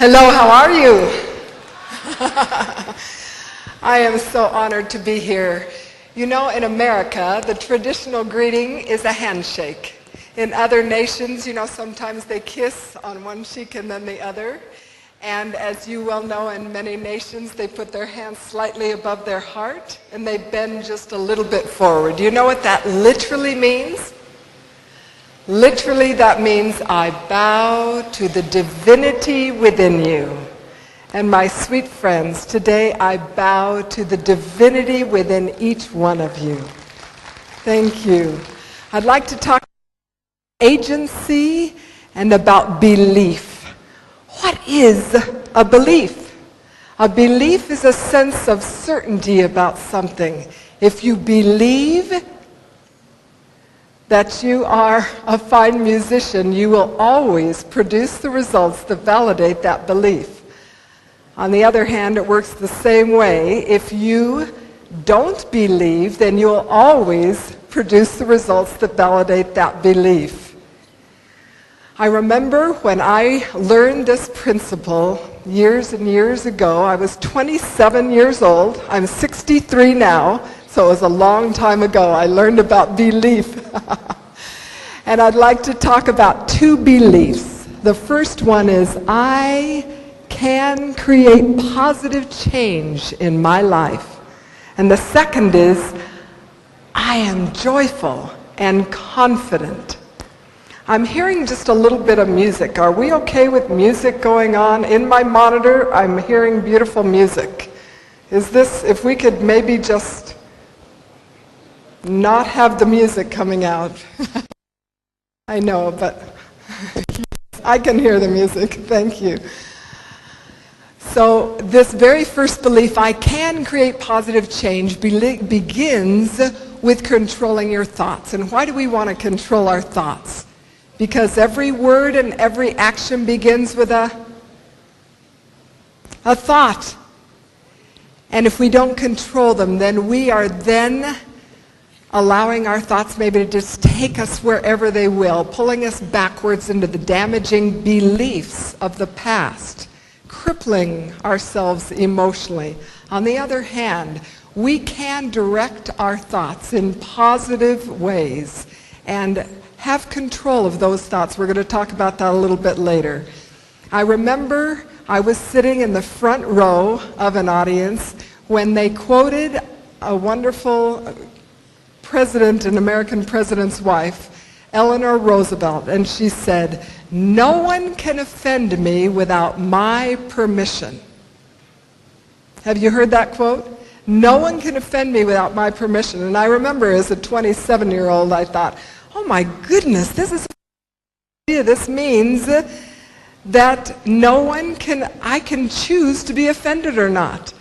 Hello, how are you? I am so honored to be here. You know, in America, the traditional greeting is a handshake. In other nations, you know, sometimes they kiss on one cheek and then the other. And as you well know, in many nations, they put their hands slightly above their heart and they bend just a little bit forward. Do you know what that literally means? Literally, that means I bow to the divinity within you. And my sweet friends, today I bow to the divinity within each one of you. Thank you. I'd like to talk about agency and about belief. What is a belief? A belief is a sense of certainty about something. If you believe that you are a fine musician, you will always produce the results that validate that belief. On the other hand, it works the same way. If you don't believe, then you'll always produce the results that validate that belief. I remember when I learned this principle years and years ago. I was 27 years old. I'm 63 now. So it was a long time ago I learned about belief. And I'd like to talk about two beliefs. The first one is I can create positive change in my life. And the second is I am joyful and confident. I'm hearing just a little bit of music. Are we okay with music going on? In my monitor, I'm hearing beautiful music. Is this, if we could maybe just not have the music coming out. I know, but I can hear the music. Thank you. So this very first belief, I can create positive change, begins with controlling your thoughts. And why do we want to control our thoughts? Because every word and every action begins with a thought. And if we don't control them, then we are then allowing our thoughts maybe to just take us wherever they will, pulling us backwards into the damaging beliefs of the past, crippling ourselves emotionally. On the other hand, we can direct our thoughts in positive ways and have control of those thoughts. We're going to talk about that a little bit later. I remember I was sitting in the front row of an audience when they quoted a wonderful president, an American president's wife, Eleanor Roosevelt, and she said, "No one can offend me without my permission." Have you heard that quote? No one can offend me without my permission. And I remember as a 27-year-old, I thought, oh my goodness, this means that I can choose to be offended or not.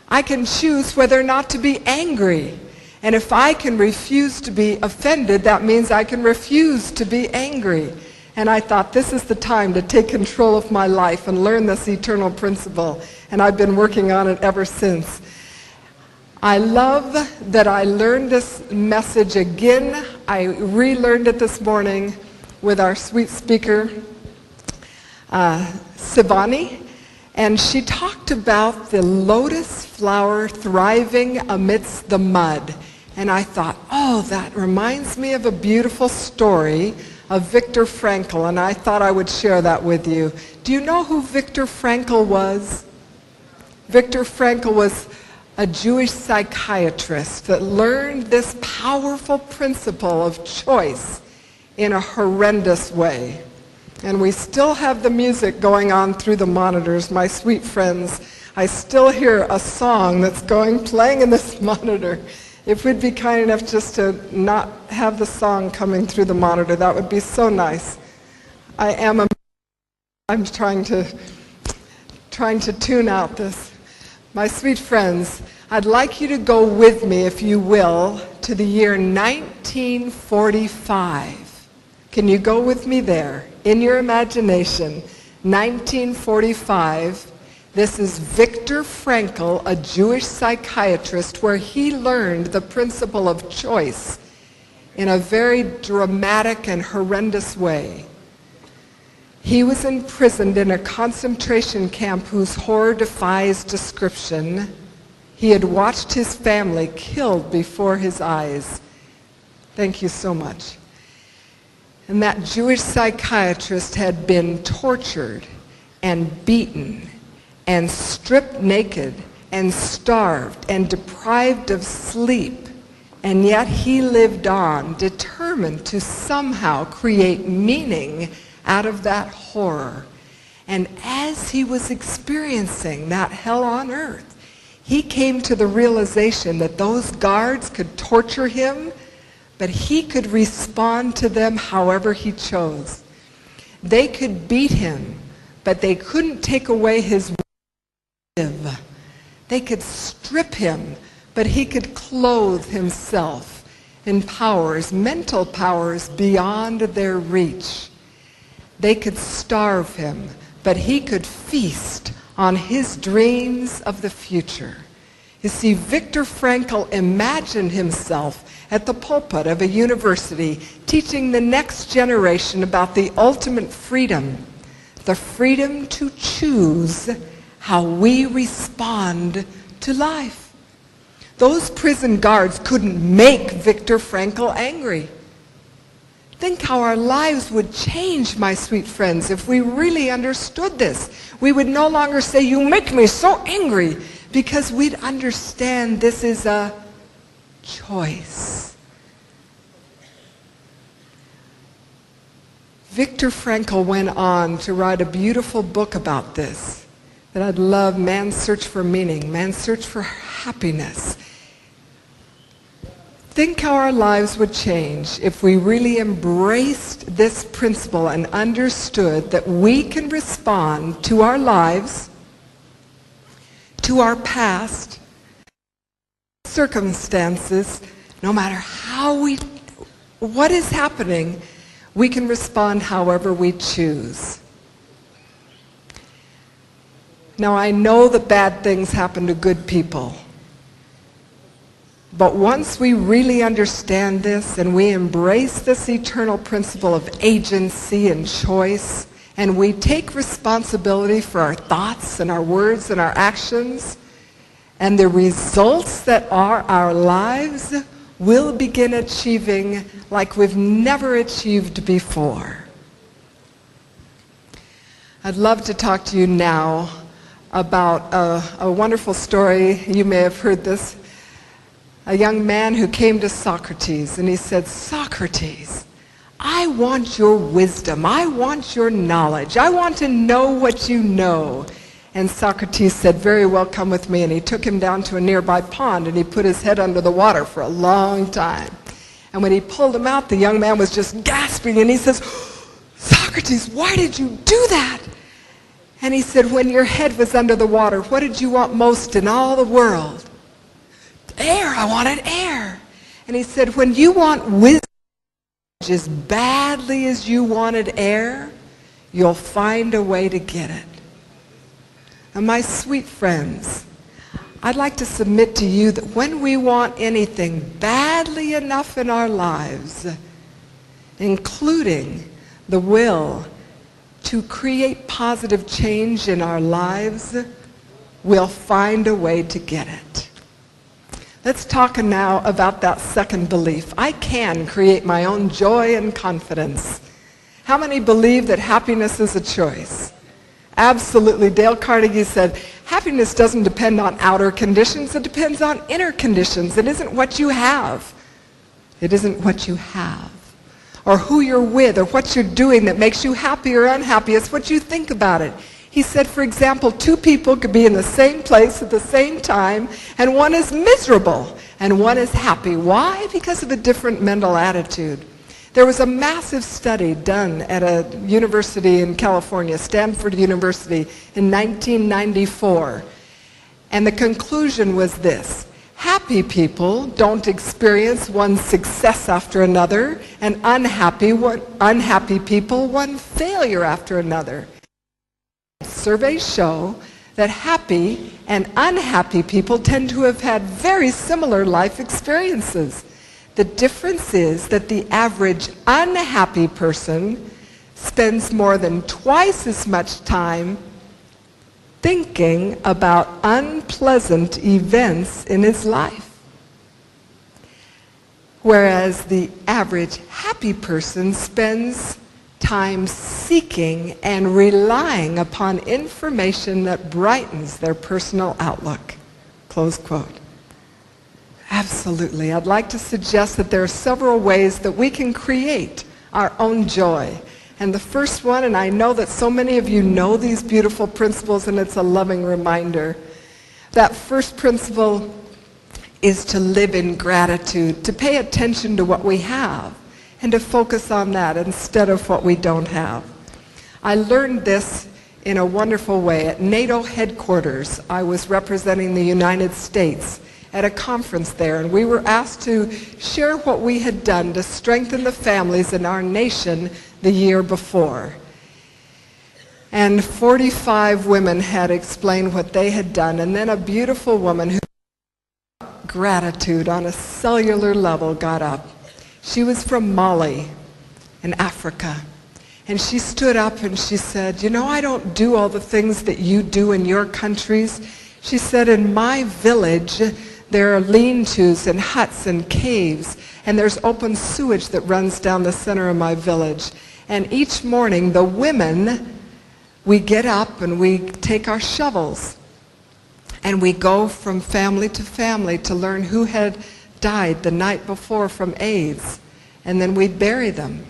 I can choose whether or not to be angry. And if I can refuse to be offended, that means I can refuse to be angry. And I thought, this is the time to take control of my life and learn this eternal principle. And I've been working on it ever since. I love that I learned this message again. I relearned it this morning with our sweet speaker, Sivani. And she talked about the lotus flower thriving amidst the mud. And I thought, oh, that reminds me of a beautiful story of Viktor Frankl, and I thought I would share that with you. Do you know who Viktor Frankl was? Viktor Frankl was a Jewish psychiatrist that learned this powerful principle of choice in a horrendous way. And we still have the music going on through the monitors, my sweet friends. I still hear a song that's playing in this monitor. If we'd be kind enough just to not have the song coming through the monitor, that would be so nice. I'm trying to tune out this. My sweet friends, I'd like you to go with me, if you will, to the year 1945. Can you go with me there? In your imagination, 1945. This is Viktor Frankl, a Jewish psychiatrist, where he learned the principle of choice in a very dramatic and horrendous way. He was imprisoned in a concentration camp whose horror defies description. He had watched his family killed before his eyes. Thank you so much. And that Jewish psychiatrist had been tortured and beaten and stripped naked and starved and deprived of sleep. And yet he lived on, determined to somehow create meaning out of that horror. And as he was experiencing that hell on earth, he came to the realization that those guards could torture him, but he could respond to them however he chose. They could beat him, but they couldn't take away his live. They could strip him, but he could clothe himself in powers, mental powers beyond their reach. They could starve him, but he could feast on his dreams of the future. You see, Viktor Frankl imagined himself at the pulpit of a university teaching the next generation about the ultimate freedom, the freedom to choose how we respond to life. Those prison guards couldn't make Viktor Frankl angry. Think how our lives would change, my sweet friends, if we really understood this. We would no longer say, "You make me so angry," because we'd understand this is a choice. Viktor Frankl went on to write a beautiful book about this that I'd love, Man's Search for Meaning, Man's Search for Happiness. Think how our lives would change if we really embraced this principle and understood that we can respond to our lives, to our past, circumstances, no matter what is happening, we can respond however we choose. Now, I know that bad things happen to good people. But once we really understand this and we embrace this eternal principle of agency and choice, and we take responsibility for our thoughts and our words and our actions, and the results that are our lives, we'll begin achieving like we've never achieved before. I'd love to talk to you now about a wonderful story. You may have heard this. A young man who came to Socrates and he said, "Socrates, I want your wisdom. I want your knowledge. I want to know what you know." And Socrates said, "Very well, come with me." And he took him down to a nearby pond and he put his head under the water for a long time. And when he pulled him out, the young man was just gasping and he says, "Socrates, why did you do that?" And he said, "When your head was under the water, what did you want most in all the world?" "Air, I wanted air." And he said, "When you want wisdom as badly as you wanted air, you'll find a way to get it." And my sweet friends, I'd like to submit to you that when we want anything badly enough in our lives, including the will to create positive change in our lives, we'll find a way to get it. Let's talk now about that second belief. I can create my own joy and confidence. How many believe that happiness is a choice? Absolutely. Dale Carnegie said, happiness doesn't depend on outer conditions, it depends on inner conditions. It isn't what you have. It isn't what you have, or who you're with, or what you're doing that makes you happy or unhappy. It's what you think about it. He said, for example, two people could be in the same place at the same time, and one is miserable and one is happy. Why? Because of a different mental attitude. There was a massive study done at a university in California, Stanford University, in 1994. And the conclusion was this: happy people don't experience one success after another, and unhappy people one failure after another. Surveys show that happy and unhappy people tend to have had very similar life experiences. The difference is that the average unhappy person spends more than twice as much time thinking about unpleasant events in his life. Whereas the average happy person spends time seeking and relying upon information that brightens their personal outlook. Close quote. Absolutely. I'd like to suggest that there are several ways that we can create our own joy. And the first one, and I know that so many of you know these beautiful principles, and it's a loving reminder. That first principle is to live in gratitude, to pay attention to what we have, and to focus on that instead of what we don't have. I learned this in a wonderful way. At NATO headquarters, I was representing the United States at a conference there, and we were asked to share what we had done to strengthen the families in our nation the year before. And 45 women had explained what they had done, and then a beautiful woman who gratitude on a cellular level got up. She was from Mali in Africa. And she stood up and she said, "You know, I don't do all the things that you do in your countries." She said, "In my village, there are lean-tos and huts and caves, and there's open sewage that runs down the center of my village. And each morning, the women, we get up and we take our shovels, and we go from family to learn who had died the night before from AIDS, and then we bury them.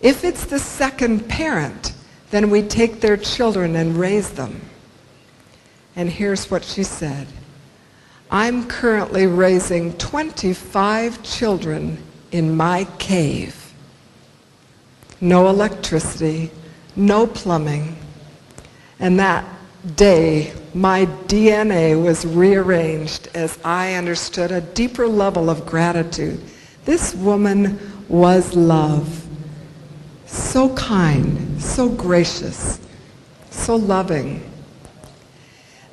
If it's the second parent, then we take their children and raise them." And here's what she said: "I'm currently raising 25 children in my cave. No electricity, no plumbing." And that day, my DNA was rearranged as I understood a deeper level of gratitude. This woman was love. So kind, so gracious, so loving.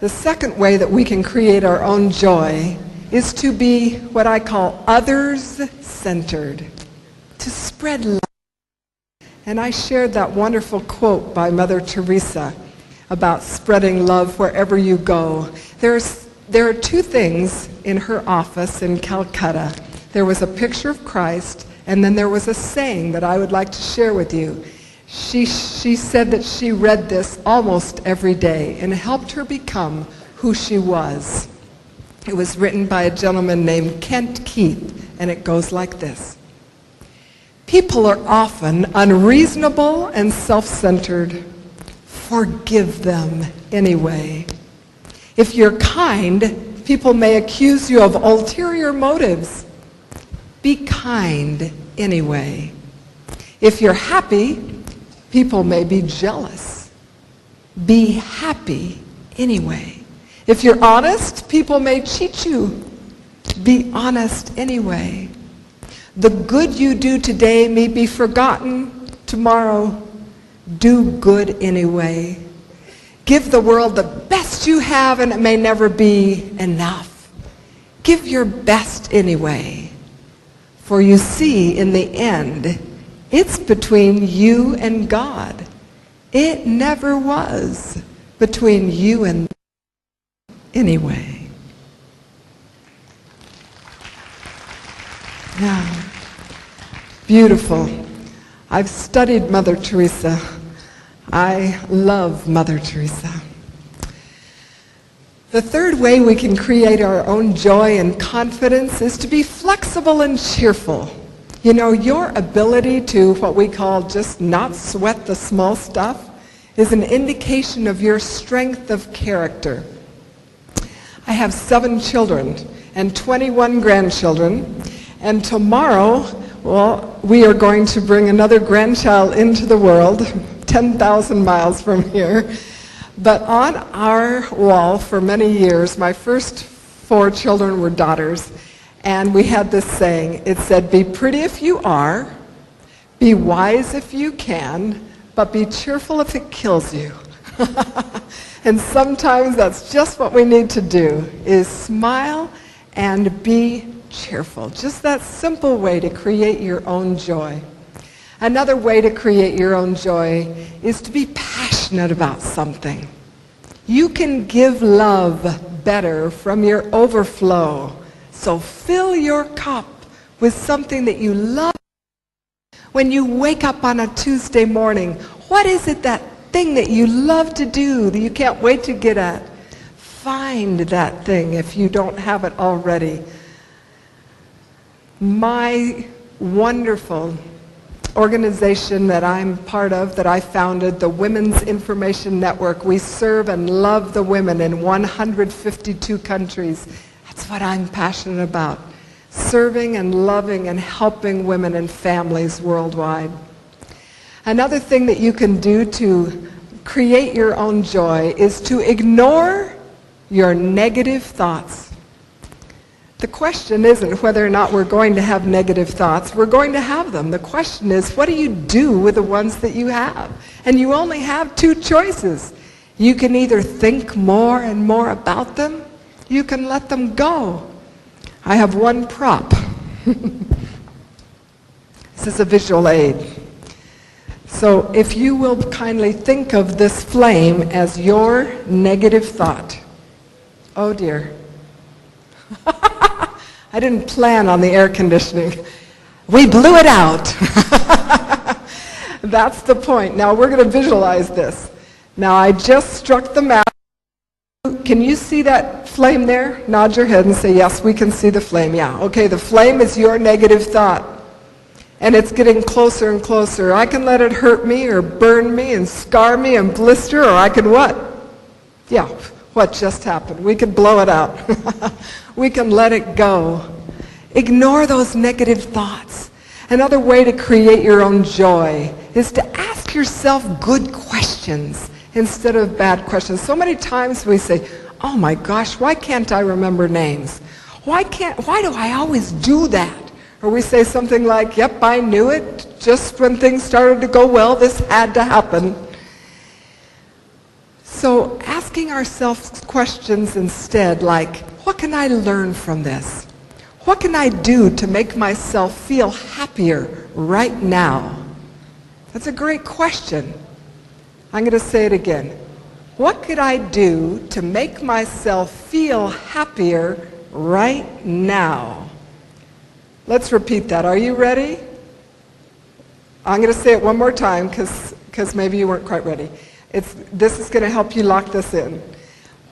The second way that we can create our own joy is to be what I call others-centered, to spread love. And I shared that wonderful quote by Mother Teresa about spreading love wherever you go. There are two things in her office in Calcutta. There was a picture of Christ, and then there was a saying that I would like to share with you. She said that she read this almost every day, and it helped her become who she was. It was written by a gentleman named Kent Keith, and it goes like this: "People are often unreasonable and self-centered. Forgive them anyway. If you're kind, people may accuse you of ulterior motives. Be kind anyway. If you're happy, people may be jealous. Be happy anyway. If you're honest, people may cheat you. Be honest anyway. The good you do today may be forgotten tomorrow. Do good anyway. Give the world the best you have, and it may never be enough. Give your best anyway. For you see, in the end, it's between you and God. It never was between you and anyway." Yeah. Beautiful. I've studied Mother Teresa. I love Mother Teresa. The third way we can create our own joy and confidence is to be flexible and cheerful. You know, your ability to what we call just not sweat the small stuff is an indication of your strength of character. I have 7 children and 21 grandchildren, and tomorrow, well, we are going to bring another grandchild into the world, 10,000 miles from here. But on our wall for many years, my first 4 children were daughters, and we had this saying. It said, "Be pretty if you are, be wise if you can, but be cheerful if it kills you." And sometimes that's just what we need to do, is smile and be cheerful. Just that simple way to create your own joy. Another way to create your own joy is to be passionate about something. You can give love better from your overflow. So fill your cup with something that you love. When you wake up on a Tuesday morning, what is it, that thing that you love to do that you can't wait to get at? Find that thing if you don't have it already. My wonderful organization that I'm part of, that I founded, the Women's Information Network, we serve and love the women in 152 countries. That's what I'm passionate about. Serving and loving and helping women and families worldwide. Another thing that you can do to create your own joy is to ignore your negative thoughts. The question isn't whether or not we're going to have negative thoughts. We're going to have them. The question is, what do you do with the ones that you have? And you only have two choices. You can either think more and more about them. You can let them go. I have one prop. This is a visual aid. So if you will kindly think of this flame as your negative thought. Oh dear. I didn't plan on the air conditioning. We blew it out. That's the point. Now we're going to visualize this. Now I just struck the match. Can you see that flame there? Nod your head and say, yes, we can see the flame. Yeah, okay, the flame is your negative thought. And it's getting closer and closer. I can let it hurt me or burn me and scar me and blister, or I can what? Yeah, what just happened? We can blow it out. We can let it go. Ignore those negative thoughts. Another way to create your own joy is to ask yourself good questions instead of bad questions. So many times we say, oh my gosh, why can't I remember names? Why do I always do that? Or we say something like, yep, I knew it. Just when things started to go well, this had to happen. So asking ourselves questions instead, like, what can I learn from this? What can I do to make myself feel happier right now? That's a great question. I'm going to say it again. What could I do to make myself feel happier right now? Let's repeat that. Are you ready? I'm going to say it one more time because maybe you weren't quite ready. This is going to help you lock this in.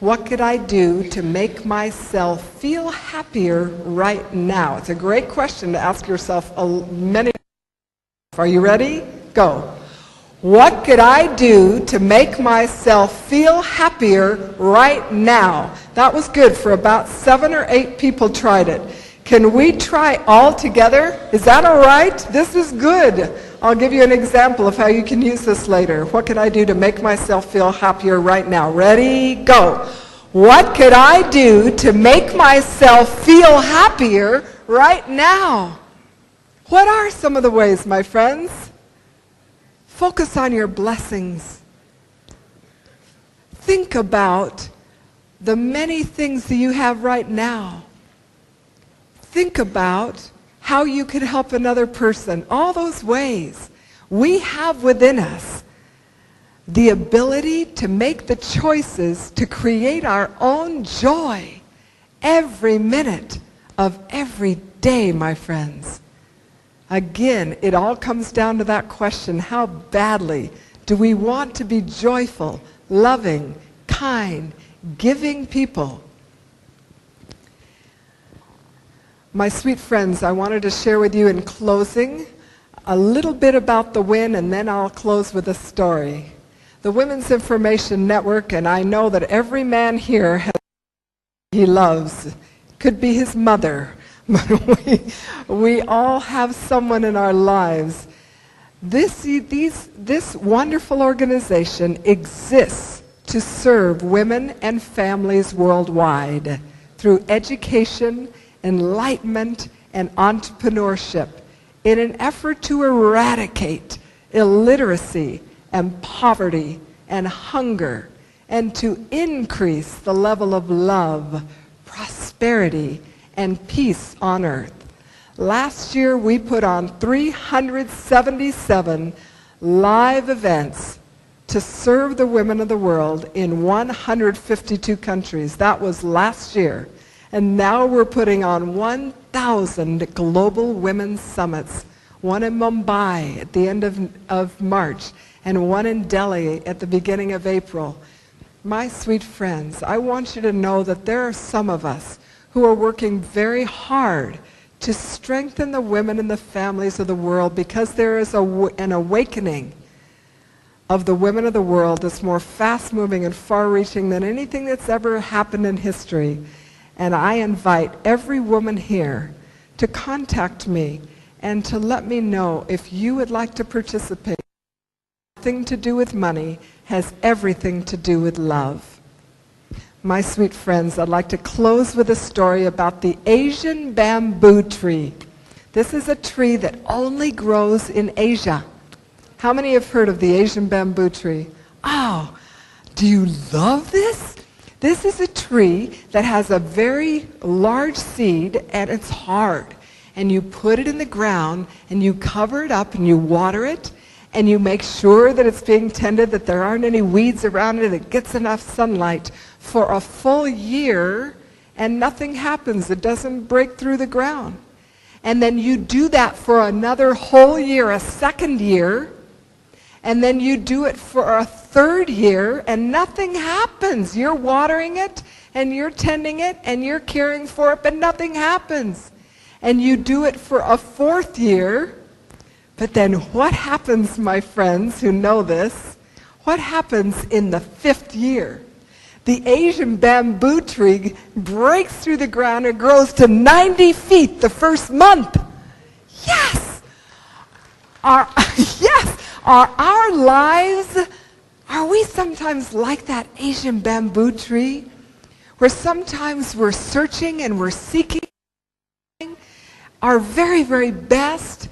What could I do to make myself feel happier right now? It's a great question to ask yourself many times. Are you ready? Go. What could I do to make myself feel happier right now? That was good. For about 7 or 8 people tried it. Can we try all together? Is that all right? This is good. I'll give you an example of how you can use this later. What could I do to make myself feel happier right now? Ready? Go. What could I do to make myself feel happier right now? What are some of the ways, my friends? Focus on your blessings. Think about the many things that you have right now. Think about how you can help another person. All those ways. We have within us the ability to make the choices to create our own joy every minute of every day, my friends. Again, it all comes down to that question, how badly do we want to be joyful, loving, kind, giving people? My sweet friends, I wanted to share with you in closing a little bit about the WIN, and then I'll close with a story. The Women's Information Network, and I know that every man here has he loves. Could be his mother, but we all have someone in our lives. This wonderful organization exists to serve women and families worldwide through education, enlightenment, and entrepreneurship in an effort to eradicate illiteracy and poverty and hunger, and to increase the level of love, prosperity, and peace on earth. Last year we put on 377 live events to serve the women of the world in 152 countries. That was last year. And now we're putting on 1,000 global women's summits, one in Mumbai at the end of March, and one in Delhi at the beginning of April. My sweet friends, I want you to know that there are some of us who are working very hard to strengthen the women and the families of the world, because there is an awakening of the women of the world that's more fast-moving and far-reaching than anything that's ever happened in history. And I invite every woman here to contact me and to let me know if you would like to participate. Nothing to do with money, has everything to do with love. My sweet friends, I'd like to close with a story about the Asian bamboo tree. This is a tree that only grows in Asia. How many have heard of the Asian bamboo tree? Oh, do you love this? This is a tree that has a very large seed, and it's hard. And you put it in the ground, and you cover it up, and you water it, and you make sure that it's being tended, that there aren't any weeds around it, it gets enough sunlight for a full year, and nothing happens. It doesn't break through the ground. And then you do that for another whole year, a second year, and then you do it for a third year, and nothing happens. You're watering it, and you're tending it, and you're caring for it, but nothing happens. And you do it for a fourth year, but then what happens, my friends who know this? What happens in the fifth year? The Asian bamboo tree breaks through the ground and grows to 90 feet the first month. Yes! Yes! Are our lives, are we sometimes like that Asian bamboo tree? Where sometimes we're searching and we're seeking our very, very best,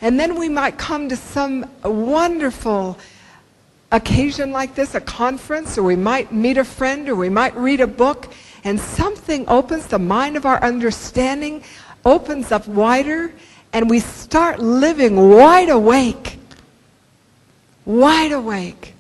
and then we might come to some wonderful occasion like this, a conference, or we might meet a friend, or we might read a book, and something opens the mind of our understanding, opens up wider, and we start living wide awake. Wide awake.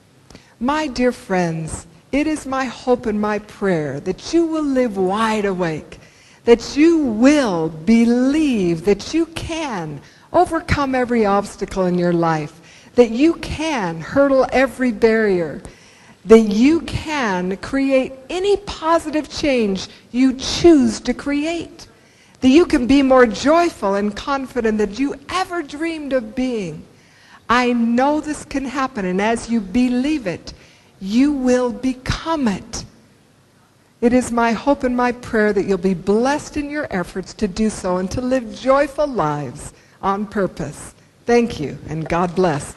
My dear friends, it is my hope and my prayer that you will live wide awake, that you will believe that you can overcome every obstacle in your life, that you can hurdle every barrier, that you can create any positive change you choose to create, that you can be more joyful and confident than you ever dreamed of being. I know this can happen, and as you believe it, you will become it. It is my hope and my prayer that you'll be blessed in your efforts to do so and to live joyful lives on purpose. Thank you, and God bless.